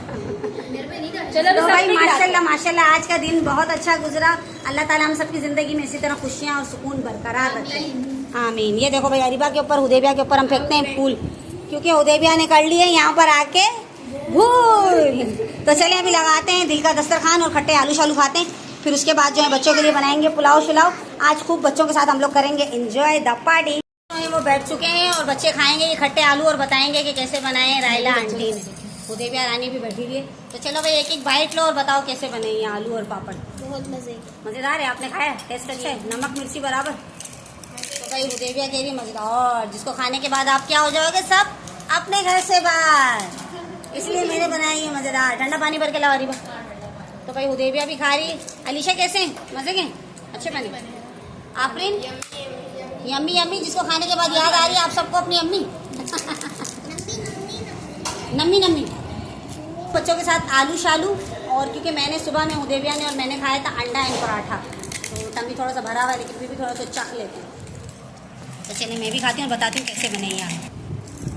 चलो तो भाई माशाल्लाह माशाल्लाह आज का दिन बहुत अच्छा गुजरा। अल्लाह ताला हम सबकी ज़िंदगी में इसी तरह खुशियाँ और सुकून बरकरार रखे, आमीन। ये देखो भाई, अरीबा के ऊपर हुदैबिया के ऊपर हम फेंकते हैं फूल, क्योंकि हुदैबिया ने कर लिए यहाँ पर आके भूल। तो चले अभी लगाते हैं दिल का दस्तरखान और खट्टे आलू शालू खाते हैं, फिर उसके बाद जो है बच्चों के लिए बनाएंगे पुलाव शुलाव। आज खूब बच्चों के साथ हम लोग करेंगे एंजॉय द पार्टी। वो बैठ चुके हैं और बच्चे खाएंगे ये खट्टे आलू और बताएंगे कि कैसे बनाए रायला आंटी ने। हुदैबिया रानी भी बैठी हुई है। तो चलो भाई एक एक बाइट लो और बताओ कैसे बने ये आलू और पापड़। बहुत मज़ेदार है, आपने खाया? टेस्ट अच्छा है? नमक मिर्ची बराबर? तो भाई हुदैबिया कह रही मज़ेदार, जिसको खाने के बाद आप क्या हो जाओगे सब अपने घर से बाहर, इसलिए मैंने बनाई है मज़ेदार। ठंडा पानी भर के लाओ अरीबा। तो भाई हुदैबिया भी खा रही है। अलीशा कैसे हैं? मज़े के? अच्छे बने? आफरीन यम्मी यम्मी, जिसको खाने के बाद याद आ रही है आप सबको अपनी अम्मी। नम्मी नम्मी। बच्चों के साथ आलू शालू, और क्योंकि मैंने सुबह में हुदैबिया ने और मैंने खाया था अंडा एंड पराठा, तो टम्मी थोड़ा सा भरा हुआ है, लेकिन फिर भी थोड़ा सा चख लेते हैं। तो चलिए मैं भी खाती हूँ और बताती हूँ कैसे बने यहाँ।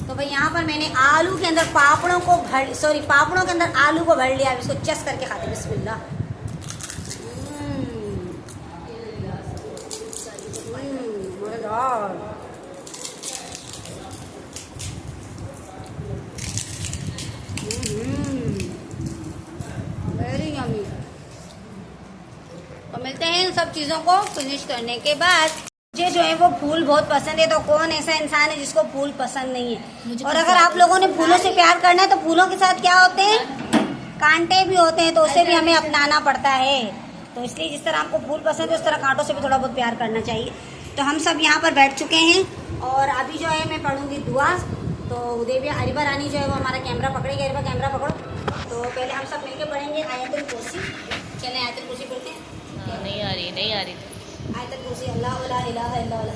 तो भाई यहाँ पर मैंने आलू के अंदर पापड़ों के अंदर आलू को भर लिया। इसको चस करके खाते हैं। बिस्मिल्लाह। मज़ेदार। Very yummy. तो मिलते हैं इन सब चीज़ों को फिनिश करने के बाद। मुझे जो है वो फूल बहुत पसंद है, तो कौन ऐसा इंसान है जिसको फूल पसंद नहीं है। और अगर आप लोगों ने फूलों से प्यार करना है तो फूलों के साथ क्या होते हैं, कांटे भी होते हैं, तो उसे भी हमें अपनाना पड़ता है। तो इसलिए जिस तरह आपको फूल पसंद है उस तरह कांटों से भी थोड़ा बहुत प्यार करना चाहिए। तो हम सब यहाँ पर बैठ चुके हैं और अभी जो है मैं पढ़ूंगी दुआ। तो हुदैबिया अरीबा रानी जो है वो हमारा कैमरा पकड़ेगी। अरीबा कैमरा पकड़ो। तो पहले हम सब मिलकर पढ़ेंगे आयतुल कुर्सी। चलें आयतुल कुर्सी पढ़ते हैं। नहीं आ रही आयतुल कुर्सी अल्लाह ला इलाहा इल्ला हुवा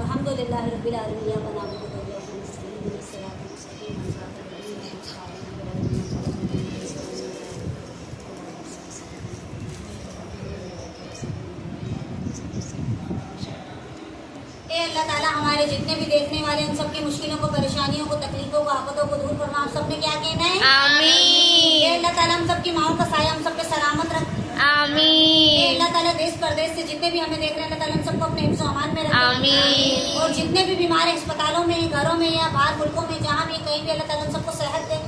अल्हम्दुलिल्लाह रब्बिल आलमीन या बना अल्लाह ताला हमारे जितने भी देखने वाले उन सबकी मुश्किलों को, परेशानियों को, तकलीफों को, आफतों को दूर फरमा। हम सब ने क्या कहना है? आमीन। अल्लाह ताला हम सबकी माओं का साया हम सब पे सलामत रख। आमीन। अल्लाह ताला देश परदेश से जितने भी हमें देख रहे हैं अल्लाह ताला हम सबको अपने हिफ्ज़ अमान में रखे। आमीन। और जितने भी बीमार हैं अस्पतालों में, घरों में या बाहर मुल्कों में, जहाँ भी कहीं भी, अल्लाह ताला हम सबको सेहत दे।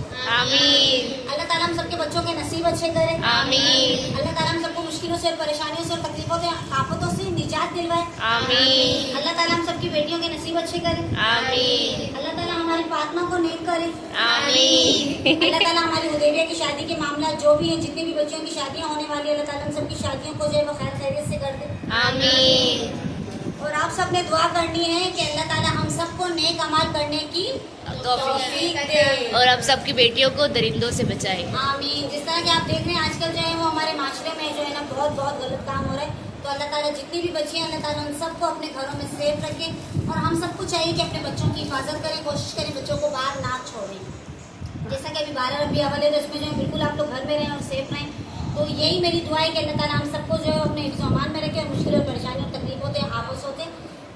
आमीन। अल्लाह ताला हम सबके बच्चों के नसीब अच्छे करे। आमीन। अल्लाह ताला हम सबको मुश्किलों से और परेशानियों से और तकलीफों से, आफतों से निजात दिलवाए। आमीन। अल्लाह ताला हम सबकी बेटियों के नसीब अच्छे करे। आमीन। अल्लाह ताला हमारी फातिमा को नेक करे। आमीन। अल्लाह ताला हमारी हुदैबिया की शादी के मामला जो भी है, जितनी भी बच्चियों की शादियां होने वाली है, अल्लाह ताला हम सबकी शादियों को जो है वो खैर खैरियत से कर दे। आमीन। और आप सब ने दुआ करनी है कि अल्लाह ताला हम सबको नेक अमाल करने की तौफीक दे और हम सबकी बेटियों को दरिंदों से बचाए। आमीन। जिस तरह कि आप देख रहे हैं आजकल जो है वो हमारे माशरे में जो है ना बहुत बहुत गलत काम हो रहा है। तो अल्लाह ताला जितनी भी बच्चियां अल्लाह ताला उन सबको अपने घरों में सेफ रखें। और हम सबको चाहिए कि अपने बच्चों की हिफाजत करें, कोशिश करें बच्चों को बाहर ना छोड़ें। जैसा कि अभी 12 रबी अव्वल है, तो इसमें जो है बिल्कुल आप लोग घर में रहें और सेफ रहें। तो यही मेरी दुआ है कि अल्लाह ताला हम सबको जो है अपने हिफ्ज़ अमान में रखे और मुश्किल और परेशानी और तकलीफ होते हैं, आफत होते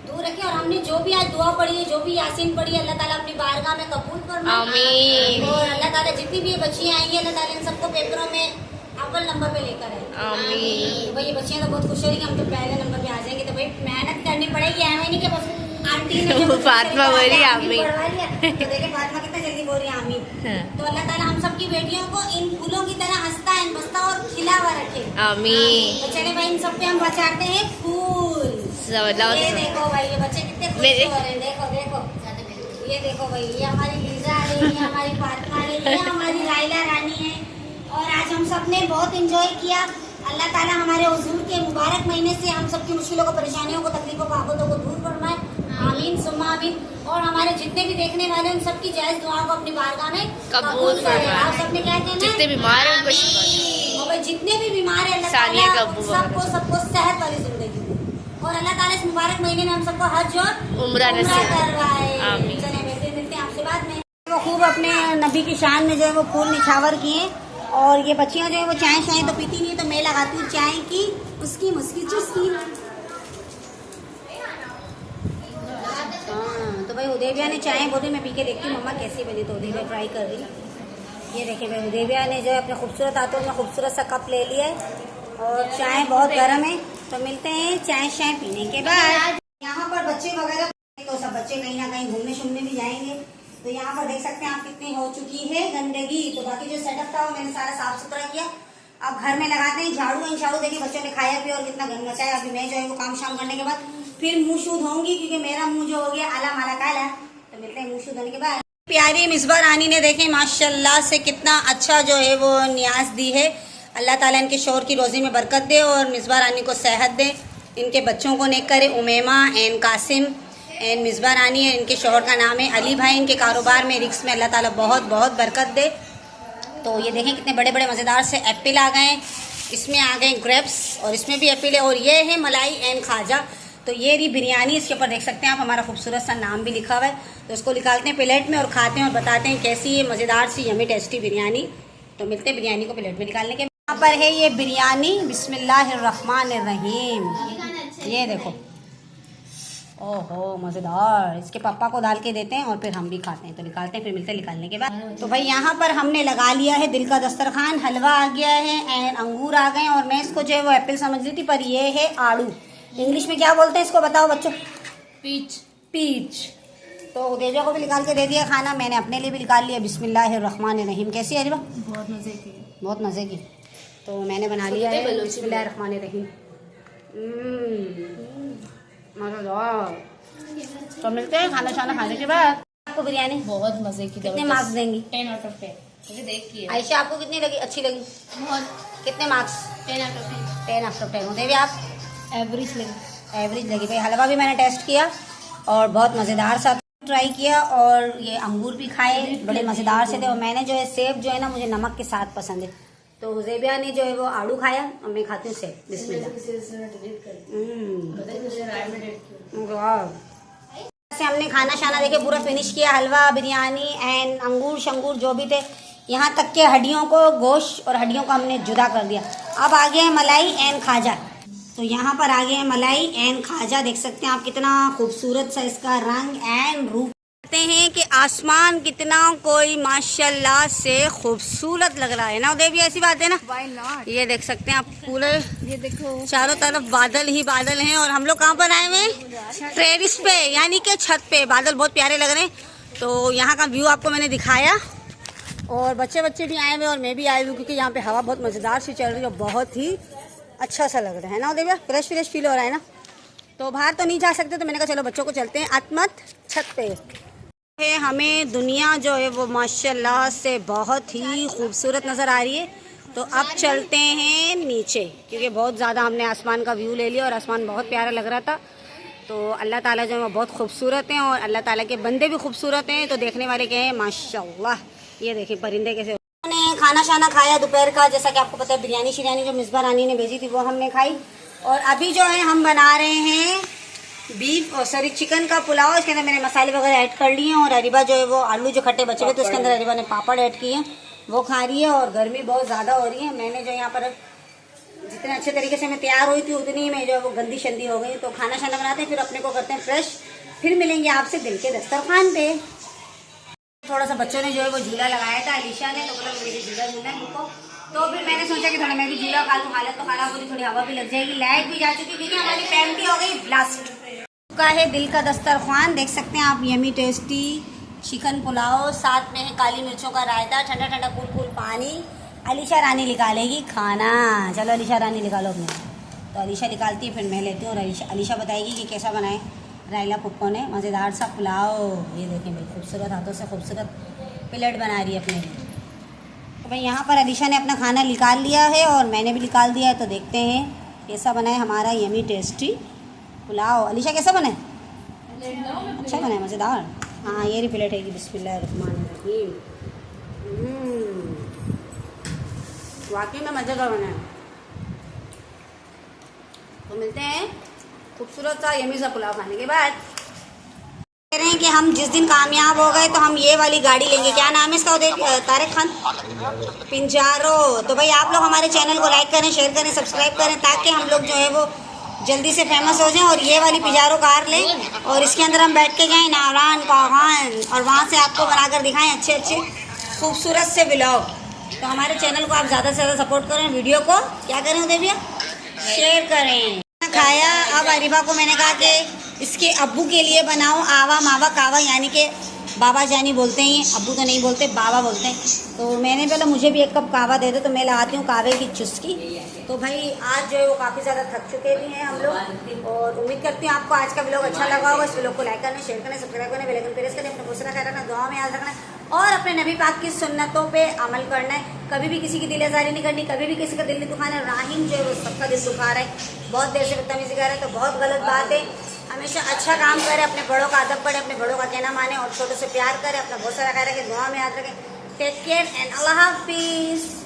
दूर रखे। और हमने जो भी आज दुआ पढ़ी है, जो भी यासीन पढ़ी है, अल्लाह ताला अपनी बारगाह में कबूल फरमाए। आमीन। और अल्लाह ताला जितनी भी ये बच्चियाँ आएंगी अल्लाह ताला इन सबको पेपरों में अव्वल नंबर पे लेकर आए। आमीन। भाई ये बच्चियाँ तो बहुत खुश हो रही हैं, हम तो पहले नंबर पे आ जाएंगे। तो भाई मेहनत करनी पड़ेगी, ऐसे नहीं कि बस आंटी ने जो फातिमा बोली आमीन। पढ़वा लिया। तो देखिए फातिमा कितना जल्दी बोल रही है आमीन। तो अल्लाह ताला हम सबकी बेटियों को इन फूलों की तरह हंसता है, बसता और खिला हुआ रखे। आमीन। तो चले भाई इन सब पे हम बचाते हैं फूल। ये देखो भाई ये बच्चे कितने खुश हो रहे हैं। देखो देखो ये देखो भाई, ये हमारी लीजा है, ये हमारी फातिमा है, ये हमारी लाइला रानी है। और आज हम सब ने बहुत एंजॉय किया। अल्लाह ताला हमारे हुजूर के मुबारक महीने से हम सबकी मुश्किलों को, परेशानियों को, तकलीफों को, आफतों को दूर फरमाए। आमीन सुम्मा आमीन। और हमारे जितने भी देखने वाले हैं उन सबकी जायज दुआओं को अपनी बारगाह में कबूल फरमाए। आप सबने क्या कहना है? जितने बीमार हैं उनको शिफा आमीन। और भाई जितने भी बीमार हैं अल्लाह सानिया ताला कबूल सबको सेहत वाली जिंदगी दे। और अल्लाह ताला इस मुबारक महीने में हम सबको हज और उम्रा नसीब करवाए। आमीन। चले मिलते हैं आपसे बाद में। वो खूब अपने नबी की शान में जो है वो फूल निछावर किए। और ये बच्चियां जो है वो चाय शाय तो पीती नहीं, तो मैं लगाती हूँ चाय की उसकी मुस्की चुस्की। हाँ तो भाई उदेबिया ने चाय बोली, मैं पी के देखती हूँ मम्मा कैसी बनी, तो उदेबिया ट्राई कर रही। ये देखिए भाई उदेबिया ने जो है अपने खूबसूरत हाथों में खूबसूरत सा कप ले लिया है और चाय बहुत गर्म है। तो मिलते हैं चाय शाय पीने के बाद। यहाँ पर बच्चे वगैरह तो सब बच्चे कहीं ना कहीं घूमने शूमने भी जाएंगे। तो यहाँ पर देख सकते हैं आप कितनी हो चुकी है गंदगी। तो बाकी जो सेटअप था वो मैंने सारा साफ सुथरा किया। अब घर में लगाते हैं झाड़ू इंझाड़ू। देखिए बच्चों ने खाया पिया और कितना गंद मचाया। अभी मैं जो है वो काम शाम करने के बाद फिर मुंह शूध होंगी, क्योंकि मेरा मुंह जो हो गया आला माला काला। तो मिलते हैं मुंह शूध होने के बाद। प्यारी मिसबा रानी ने देखे माशाल्लाह से कितना अच्छा जो है वो न्याज दी है। अल्लाह ताला इनके शोहर की रोजी में बरकत दे और मिसबा रानी को सेहत दे। इनके बच्चों को नेक करे। उमेमा एन कासिम एन मिसबा रानी है, इनके शोहर का नाम है अली भाई। इनके कारोबार में रिस्क में अल्लाह ताला बहुत बहुत बरकत दे। तो ये देखें कितने बड़े बड़े मज़ेदार से एप्पल आ गए। इसमें आ गए ग्रेप्स और इसमें भी एप्पल है। और ये है मलाई एन खाजा। तो ये रही बिरयानी। इसके ऊपर देख सकते हैं आप हमारा खूबसूरत सा नाम भी लिखा हुआ है। तो इसको निकालते हैं प्लेट में और खाते हैं और बताते हैं कैसी है मज़ेदार सी यमी टेस्टी बिरयानी। तो मिलते हैं बिरयानी को प्लेट में निकालने के। यहाँ पर है ये बिरयानी। बिस्मिल्लाहिर्रहमानिर्रहीम। ये देखो, ओहो मज़ेदार। इसके पापा को डाल के देते हैं और फिर हम भी खाते हैं। तो निकालते हैं फिर मिलते हैं निकालने के बाद। तो भाई यहाँ पर हमने लगा लिया है दिल का दस्तरखान। हलवा आ गया है एंड अंगूर आ गए। और मैं इसको जो है वो एप्पल समझ रही थी, पर ये है आड़ू। इंग्लिश में क्या बोलते हैं इसको बताओ बच्चों? पीच। पीच। तो उदेबिया को भी निकाल के दे दिया खाना। मैंने अपने लिए भी निकाल लिया। बिस्मिल्लाहिर्रहमानिर्रहीम। कैसी है अरीबा? बहुत मज़े की। बहुत मज़े की। तो मैंने बना लिया है बिस्मिल्लाहिर्रहमानिर्रहीम। मज़ेदार। तो मिलते हैं खाना शाना खाने के बाद। आपको बिरयानी बहुत मजे की। कितने मार्क्स देंगी? 10 आउट ऑफ 10। मुझे देख के आयशा आपको कितनी लगी? अच्छी लगी? बहुत। कितने marks? 10 out of 10। 10 out of 10। उदेबिया आप? एवरेज लगी। एवरेज लगी। भाई हलवा भी मैंने टेस्ट किया और बहुत मज़ेदार सा ट्राई किया। और ये अंगूर भी खाए, बड़े मज़ेदार से थे। और मैंने जो है सेब जो है ना मुझे नमक के साथ पसंद है। तो हुज़ैबिया ने जो है वो आड़ू खाया और मैं खाती हूँ सेब। बिस्मिल्लाह। से हमने खाना शाना देखे पूरा फिनिश किया। हलवा बिरयानी एंड अंगूर शंगूर जो भी थे, यहाँ तक के हड्डियों को, गोश्त और हड्डियों को हमने जुदा कर दिया। अब आ गया है मलाई एंड खाजा। तो यहाँ पर आ गया है मलाई एंड खाजा। देख सकते हैं आप कितना खूबसूरत सा इसका रंग एंड रूप। देखते हैं कि आसमान कितना कोई माशाल्लाह से खूबसूरत लग रहा है ना उदेबिया? ऐसी बात है ना? Why not? ये देख सकते हैं आप पूरे ये देखो चारों तरफ बादल ही बादल हैं। और हम लोग कहाँ पर आए हुए हैं? टेरेस पे, यानी कि छत पे। बादल बहुत प्यारे लग रहे हैं। तो यहाँ का व्यू आपको मैंने दिखाया। और बच्चे भी आए हुए और मैं भी आई हुई, क्योंकि यहाँ पे हवा बहुत मज़ेदार सी चल रही है और बहुत ही अच्छा सा लग रहा है ना उदेबिया? फ्रेश फील हो रहा है ना? तो बाहर तो नहीं जा सकते, तो मैंने कहा चलो बच्चों को चलते हैं अतमत छत पे। हमें दुनिया जो है वो माशाल्लाह से बहुत ही खूबसूरत नज़र आ रही है। तो अब चलते हैं नीचे, क्योंकि बहुत ज़्यादा हमने आसमान का व्यू ले लिया और आसमान बहुत प्यारा लग रहा था। तो अल्लाह ताला जो है वो बहुत खूबसूरत हैं और अल्लाह ताला के बंदे भी खूबसूरत हैं। तो देखने वाले क्या हैं माशाल्लाह। ये देखिए परिंदे कैसे। हमने खाना शाना खाया दोपहर का, जैसा कि आपको पता है बिरयानी शिरयानी जो मिसबा रानी ने भेजी थी वो हमने खाई। और अभी जो है हम बना रहे हैं बीफ और चिकन का पुलाव। इसके अंदर मैंने मसाले वगैरह ऐड कर लिए हैं। और अरीबा जो है वो आलू जो खट्टे बचे हुए तो उसके अंदर अरीबा ने पापड़ ऐड किए हैं, वो खा रही है। और गर्मी बहुत ज़्यादा हो रही है। मैंने जो यहाँ पर जितने अच्छे तरीके से मैं तैयार हुई थी उतनी ही मैं जो है वो गंदी शंदी हो गई। तो खाना शाना बनाते हैं, फिर अपने को करते हैं फ्रेश। फिर मिलेंगे आपसे दिल के दस्तरखान पे। थोड़ा सा बच्चों ने जो है वो झूला लगाया था अलीशा ने, तो बोला मुझे झूला झूलना है उनको। तो फिर मैंने सोचा कि थोड़ा मैं भी झूला खा लूँ। हालत तो खराब हो रही, थोड़ी हवा भी लग जाएगी। लाइट भी जा चुकी क्योंकि हमारी फैन भी हो गई ब्लास्ट। का है दिल का दस्तरखान। देख सकते हैं आप यमी टेस्टी चिकन पुलाव, साथ में है काली मिर्चों का रायता, ठंडा ठंडा कूल पानी। अलीशा रानी निकालेगी खाना। चलो अलीशा रानी निकालो अपने। तो अलीशा निकालती है, फिर मैं लेती हूँ और अलीशा बताएगी कि कैसा बनाए। रायला पुप्पो ने मज़ेदार सा पुलाव, ये देखें भाई, खूबसूरत हाथों से खूबसूरत प्लेट बना रही है अपने लिए। तो भाई यहाँ पर अलीशा ने अपना खाना निकाल लिया है और मैंने भी निकाल दिया है, तो देखते हैं कैसा बना है हमारा यमी टेस्टी पुलाव। अलीशा कैसा बना है? अच्छा बना है, मज़ेदार। हाँ ये रही प्लेट है, बिस्मिल्लाहिर्रहमानिर्रहीम। वाकई में मज़े का बना है। तो मिलते हैं खूबसूरत सा यमी सा पुलाव खाने के बाद। कह रहे हैं कि हम जिस दिन कामयाब हो गए तो हम ये वाली गाड़ी लेंगे। क्या नाम है इसका तारिक खान? पिंजारो। तो भाई आप लोग हमारे चैनल को लाइक करें, शेयर करें, सब्सक्राइब करें, ताकि हम लोग जो है वो जल्दी से फेमस हो जाएं और ये वाली पिजारो कार लें और इसके अंदर हम बैठ के जाएं नावरान कागान, और वहाँ से आपको बनाकर दिखाएं अच्छे अच्छे खूबसूरत से व्लॉग। तो हमारे चैनल को आप ज़्यादा से ज़्यादा सपोर्ट करें, वीडियो को क्या करें उदय भैया, शेयर करें। खाया, अब अरीबा को मैंने कहा कि इसके अब्बू के लिए बनाओ आवा मावा कावा, यानी कि बाबा जानी बोलते हैं, अब्बू तो नहीं बोलते, बाबा बोलते हैं। तो मैंने बोला मुझे भी एक कप कावा दे दो, तो मैं लगाती हूँ कावे की चुस्की। तो भाई आज जो है वो काफ़ी ज़्यादा थक चुके भी हैं हम लोग, और उम्मीद करती हूँ आपको आज का व्लॉग अच्छा लगा होगा। इस व्लॉग को लाइक करना, शेयर करना, सब्सक्राइब करना, बेल आइकन प्रेस करना, अपना दूसरा ख्याल रखना, दुआ में याद रखना और अपने नबी पाक की सुन्नतों पे अमल करना है। कभी भी किसी की दिल आज़ारी नहीं करनी, कभी भी किसी का दिल नहीं दुखाना है। राहिम जो है वो सबका दिल दुखा रहा है, बहुत देर से बदतमीजी कर रहा है, तो बहुत गलत बात है। हमेशा अच्छा काम करें, अपने बड़ों का अदब पढ़े, अपने बड़ों का कहना माने और छोटों से प्यार करें, अपना बहुत सारा ख्याल रखें, दुआ में याद रखें। टेक केयर एंड अल्लाह हाफिज़।